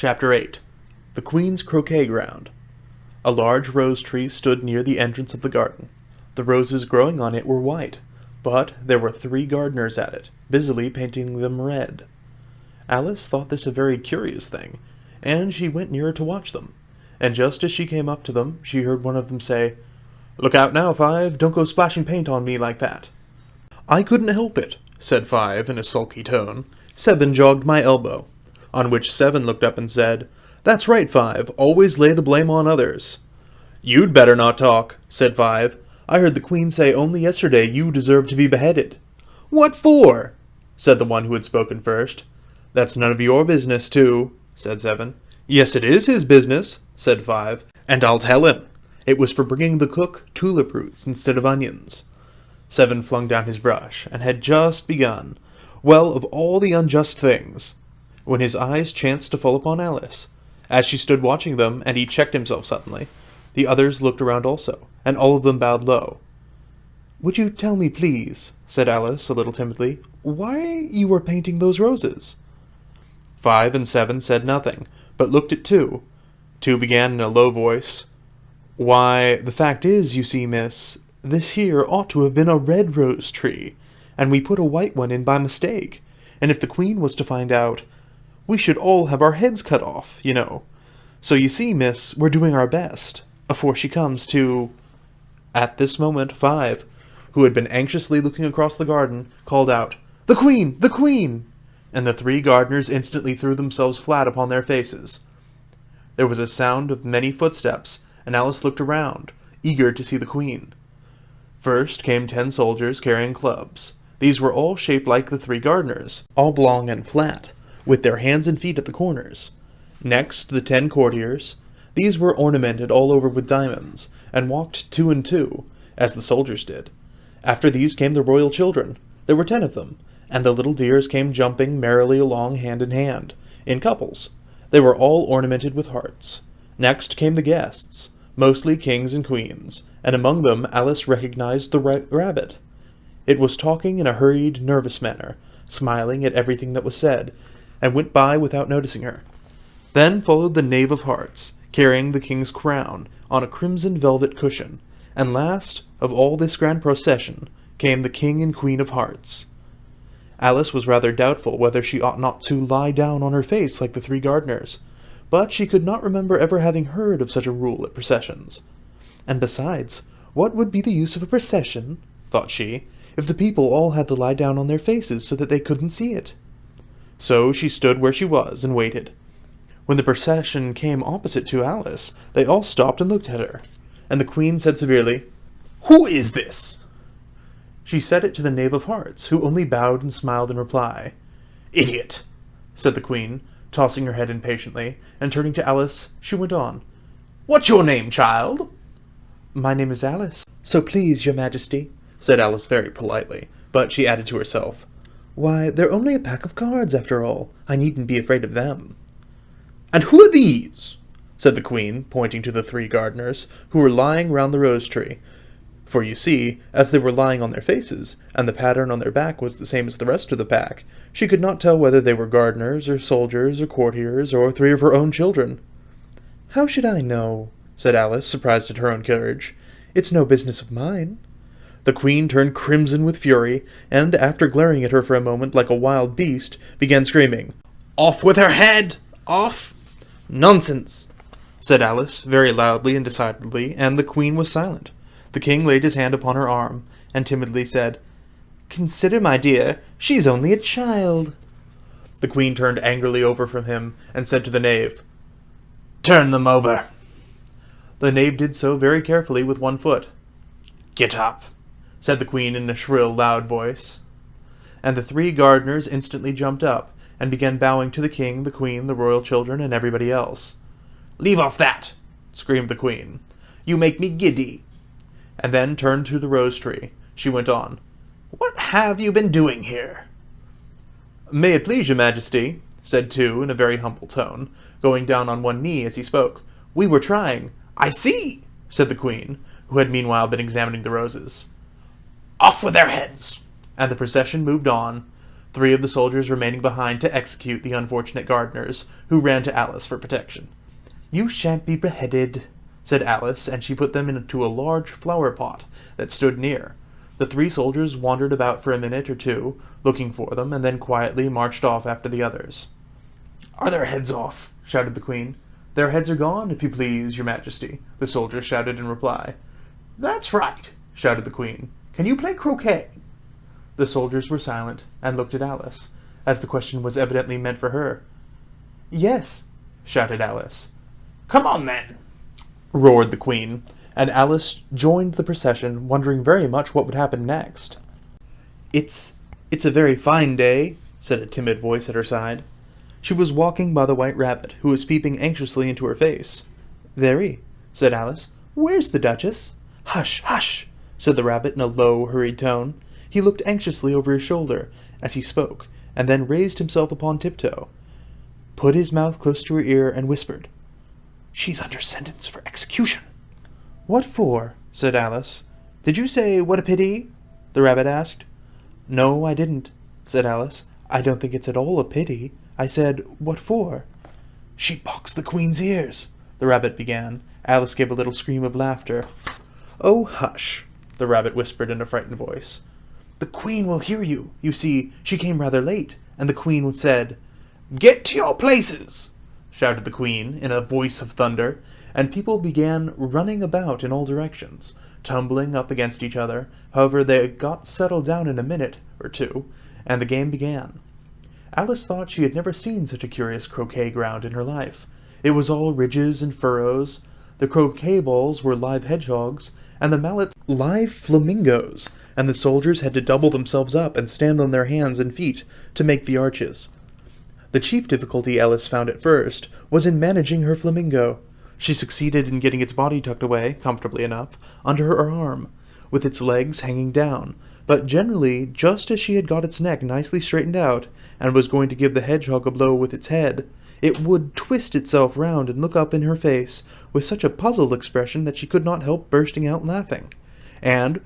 Chapter 8. The Queen's Croquet Ground. A large rose tree stood near the entrance of the garden. The roses growing on it were white, but there were 3 gardeners at it, busily painting them red. Alice thought this a very curious thing, and she went nearer to watch them. And just as she came up to them, she heard one of them say, "Look out now, Five, don't go splashing paint on me like that." "I couldn't help it," said Five in a sulky tone. "Seven jogged my elbow." On which Seven looked up and said, "That's right, Five, always lay the blame on others." "You'd better not talk," said Five. "I heard the Queen say only yesterday you deserve to be beheaded." "What for?" said the one who had spoken first. "That's none of your business, too," said Seven. "Yes, it is his business," said Five, "and I'll tell him. It was for bringing the cook tulip roots instead of onions." Seven flung down his brush, and had just begun. Well, of all the unjust things, when his eyes chanced to fall upon Alice. As she stood watching them, and he checked himself suddenly, the others looked around also, and all of them bowed low. "Would you tell me, please," said Alice, a little timidly, "why you were painting those roses?" 5 and 7 said nothing, but looked at 2. 2 began in a low voice, "Why, the fact is, you see, miss, this here ought to have been a red rose tree, and we put a white one in by mistake, and if the Queen was to find out, we should all have our heads cut off, you know. So you see, miss, we're doing our best, afore she comes to—" At this moment 5, who had been anxiously looking across the garden, called out, "The Queen! The Queen!" And the 3 gardeners instantly threw themselves flat upon their faces. There was a sound of many footsteps, and Alice looked around, eager to see the Queen. First came 10 soldiers carrying clubs. These were all shaped like the 3 gardeners, oblong and flat, with their hands and feet at the corners. Next, the 10 courtiers. These were ornamented all over with diamonds, and walked 2 and 2, as the soldiers did. After these came the royal children. There were 10 of them, and the little dears came jumping merrily along hand in hand, in couples. They were all ornamented with hearts. Next came the guests, mostly kings and queens, and among them Alice recognized the rabbit. It was talking in a hurried, nervous manner, smiling at everything that was said, and went by without noticing her. Then followed the Knave of Hearts, carrying the king's crown on a crimson velvet cushion, and last of all this grand procession came the King and Queen of Hearts. Alice was rather doubtful whether she ought not to lie down on her face like the 3 gardeners, but she could not remember ever having heard of such a rule at processions. And besides, what would be the use of a procession, thought she, if the people all had to lie down on their faces so that they couldn't see it? So she stood where she was and waited. When the procession came opposite to Alice, they all stopped and looked at her, and the Queen said severely, "Who is this?" She said it to the Knave of Hearts, who only bowed and smiled in reply. "Idiot!" said the Queen, tossing her head impatiently, and turning to Alice, she went on, "What's your name, child?" "My name is Alice, so please, your Majesty," said Alice very politely, but she added to herself, "Why, they're only a pack of cards, after all. I needn't be afraid of them." "And who are these?" said the Queen, pointing to the 3 gardeners, who were lying round the rose tree. For you see, as they were lying on their faces, and the pattern on their back was the same as the rest of the pack, she could not tell whether they were gardeners, or soldiers, or courtiers, or 3 of her own children. "How should I know?" said Alice, surprised at her own courage. "It's no business of mine." The Queen turned crimson with fury, and, after glaring at her for a moment like a wild beast, began screaming, "Off with her head! Off!" "Nonsense!" said Alice, very loudly and decidedly, and the Queen was silent. The King laid his hand upon her arm, and timidly said, "Consider, my dear, she's only a child." The Queen turned angrily over from him, and said to the Knave, "Turn them over." The Knave did so very carefully with 1 foot. "Get up," said the Queen in a shrill, loud voice. And the 3 gardeners instantly jumped up, and began bowing to the King, the Queen, the royal children, and everybody else. "Leave off that!" screamed the Queen. "You make me giddy." And then turned to the rose tree. She went on, "What have you been doing here?" "May it please your Majesty," said 2 in a very humble tone, going down on 1 knee as he spoke. "We were trying—" "I see," said the Queen, who had meanwhile been examining the roses. "Off with their heads!" And the procession moved on, 3 of the soldiers remaining behind to execute the unfortunate gardeners, who ran to Alice for protection. "You shan't be beheaded," said Alice, and she put them into a large flower pot that stood near. The 3 soldiers wandered about for a minute or two, looking for them, and then quietly marched off after the others. "Are their heads off?" shouted the Queen. "Their heads are gone, if you please, your Majesty," the soldiers shouted in reply. "That's right," shouted the Queen. "Can you play croquet?" The soldiers were silent, and looked at Alice, as the question was evidently meant for her. "Yes," shouted Alice. "Come on, then!" roared the Queen, and Alice joined the procession, wondering very much what would happen next. It's a very fine day," said a timid voice at her side. She was walking by the White Rabbit, who was peeping anxiously into her face. "Very," said Alice. "Where's the Duchess?" "Hush, hush!" said the Rabbit in a low, hurried tone. He looked anxiously over his shoulder as he spoke, and then raised himself upon tiptoe, put his mouth close to her ear, and whispered, "She's under sentence for execution." "What for?" said Alice. "Did you say, 'what a pity'?" the Rabbit asked. "No, I didn't," said Alice. "I don't think it's at all a pity. I said, 'what for?'" "She boxed the Queen's ears," the Rabbit began. Alice gave a little scream of laughter. "Oh, hush," the Rabbit whispered in a frightened voice. "The Queen will hear you. You see, she came rather late, and the Queen said—" "Get to your places!" shouted the Queen in a voice of thunder, and people began running about in all directions, tumbling up against each other. However, they got settled down in a minute or two, and the game began. Alice thought she had never seen such a curious croquet ground in her life. It was all ridges and furrows. The croquet balls were live hedgehogs, and the mallets live flamingos, and the soldiers had to double themselves up and stand on their hands and feet to make the arches. The chief difficulty Alice found at first was in managing her flamingo. She succeeded in getting its body tucked away, comfortably enough, under her arm, with its legs hanging down, but generally, just as she had got its neck nicely straightened out, and was going to give the hedgehog a blow with its head, it would twist itself round and look up in her face with such a puzzled expression that she could not help bursting out laughing. And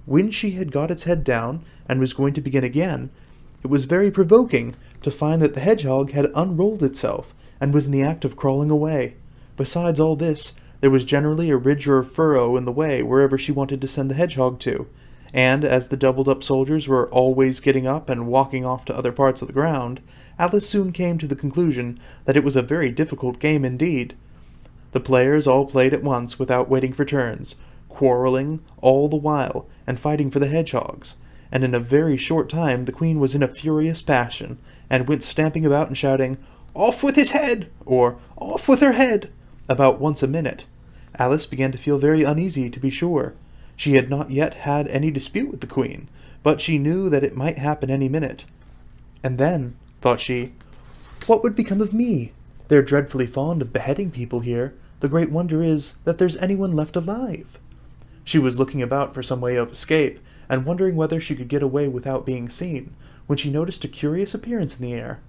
when she had got its head down, and was going to begin again, it was very provoking to find that the hedgehog had unrolled itself, and was in the act of crawling away. Besides all this, there was generally a ridge or a furrow in the way wherever she wanted to send the hedgehog to, and as the doubled-up soldiers were always getting up and walking off to other parts of the ground, Alice soon came to the conclusion that it was a very difficult game indeed. The players all played at once without waiting for turns, quarreling all the while, and fighting for the hedgehogs, and in a very short time the Queen was in a furious passion, and went stamping about and shouting, "Off with his head!" or "Off with her head!" about once a minute. Alice began to feel very uneasy, to be sure. She had not yet had any dispute with the Queen, but she knew that it might happen any minute. And then, thought she, what would become of me? They're dreadfully fond of beheading people here. The great wonder is that there's anyone left alive. She was looking about for some way of escape, and wondering whether she could get away without being seen, when she noticed a curious appearance in the air.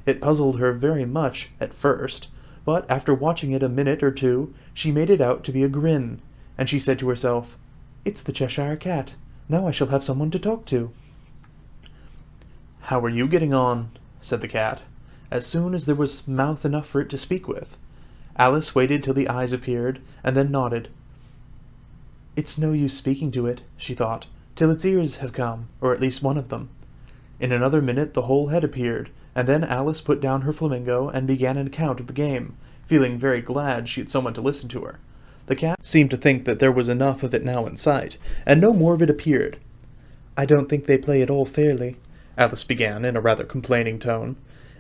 It puzzled her very much at first, but after watching it a minute or two, she made it out to be a grin, and she said to herself, "It's the Cheshire Cat. Now I shall have someone to talk to." "How are you getting on?" said the cat, as soon as there was mouth enough for it to speak with. Alice waited till the eyes appeared, and then nodded. "It's no use speaking to it," she thought, "till its ears have come, or at least one of them." In another minute the whole head appeared, and then Alice put down her flamingo and began an account of the game, feeling very glad she had someone to listen to her. The cat seemed to think that there was enough of it now in sight, and no more of it appeared. "I don't think they play it all fairly," Alice began in a rather complaining tone,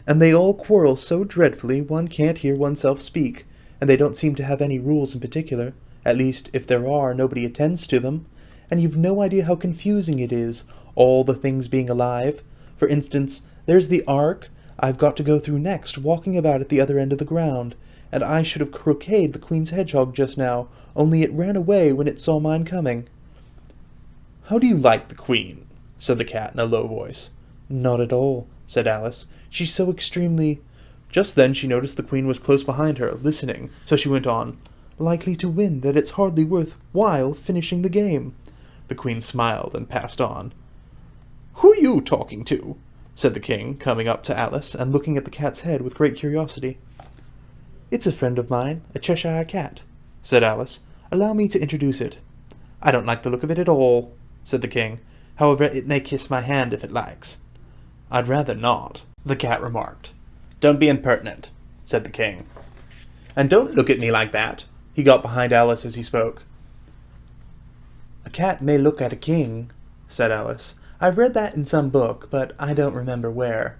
"and they all quarrel so dreadfully one can't hear oneself speak, and they don't seem to have any rules in particular. At least, if there are, nobody attends to them, and you've no idea how confusing it is, all the things being alive. For instance, there's the ark I've got to go through next, walking about at the other end of the ground, and I should have croqueted the Queen's hedgehog just now, only it ran away when it saw mine coming." "How do you like the Queen?" said the cat in a low voice. "Not at all," said Alice. "She's so extremely—" Just then she noticed the Queen was close behind her, listening, so she went on, "likely to win that it's hardly worth while finishing the game." The Queen smiled and passed on. "Who are you talking to?" said the king, coming up to Alice and looking at the cat's head with great curiosity. "It's a friend of mine, a Cheshire cat," said Alice. "Allow me to introduce it." "I don't like the look of it at all," said the king. "However, it may kiss my hand if it likes." "I'd rather not," the cat remarked. "Don't be impertinent," said the king. "And don't look at me like that." He got behind Alice as he spoke. "A cat may look at a king," said Alice. "I've read that in some book, but I don't remember where."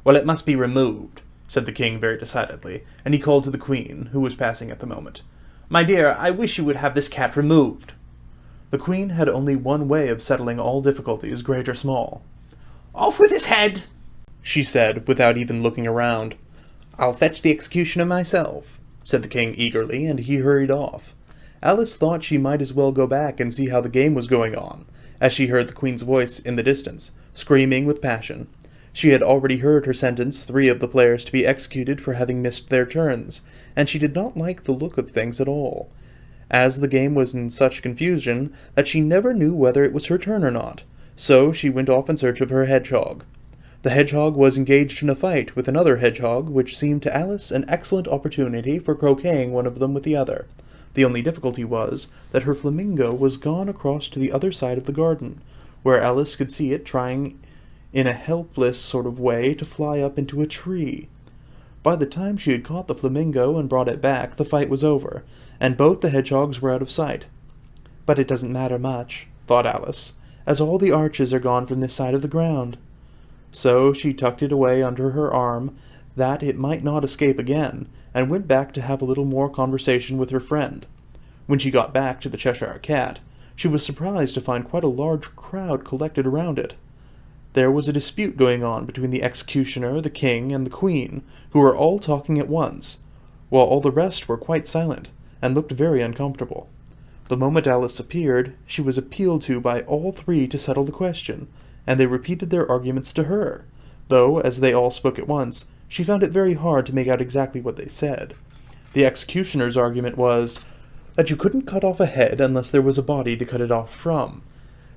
"Well, it must be removed," said the king very decidedly, and he called to the queen, who was passing at the moment. "My dear, I wish you would have this cat removed." The queen had only one way of settling all difficulties, great or small. "Off with his head," she said, without even looking around. "I'll fetch the executioner myself," said the king eagerly, and he hurried off. Alice thought she might as well go back and see how the game was going on, as she heard the queen's voice in the distance, screaming with passion. She had already heard her sentence 3 of the players to be executed for having missed their turns, and she did not like the look of things at all, as the game was in such confusion that she never knew whether it was her turn or not. So she went off in search of her hedgehog. The hedgehog was engaged in a fight with another hedgehog, which seemed to Alice an excellent opportunity for croqueting one of them with the other. The only difficulty was that her flamingo was gone across to the other side of the garden, where Alice could see it trying in a helpless sort of way to fly up into a tree. By the time she had caught the flamingo and brought it back, the fight was over, and both the hedgehogs were out of sight. "But it doesn't matter much," thought Alice, "as all the arches are gone from this side of the ground." So she tucked it away under her arm, that it might not escape again, and went back to have a little more conversation with her friend. When she got back to the Cheshire Cat, she was surprised to find quite a large crowd collected around it. There was a dispute going on between the executioner, the king, and the queen, who were all talking at once, while all the rest were quite silent, and looked very uncomfortable. The moment Alice appeared, she was appealed to by all 3 to settle the question, and they repeated their arguments to her, though, as they all spoke at once, she found it very hard to make out exactly what they said. The executioner's argument was that you couldn't cut off a head unless there was a body to cut it off from,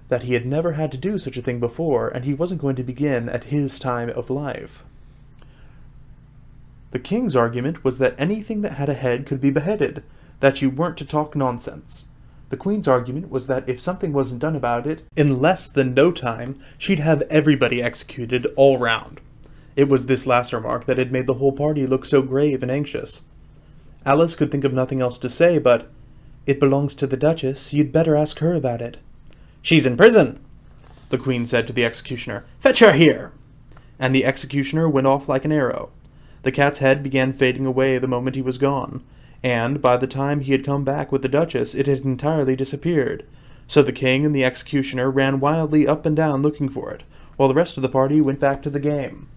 that he had never had to do such a thing before, and he wasn't going to begin at his time of life. The king's argument was that anything that had a head could be beheaded, that you weren't to talk nonsense. The queen's argument was that if something wasn't done about it, in less than no time, she'd have everybody executed all round. It was this last remark that had made the whole party look so grave and anxious. Alice could think of nothing else to say but, "It belongs to the Duchess, you'd better ask her about it." "She's in prison," the queen said to the executioner. "Fetch her here." And the executioner went off like an arrow. The cat's head began fading away the moment he was gone, and by the time he had come back with the Duchess it had entirely disappeared. So the king and the executioner ran wildly up and down looking for it, while the rest of the party went back to the game.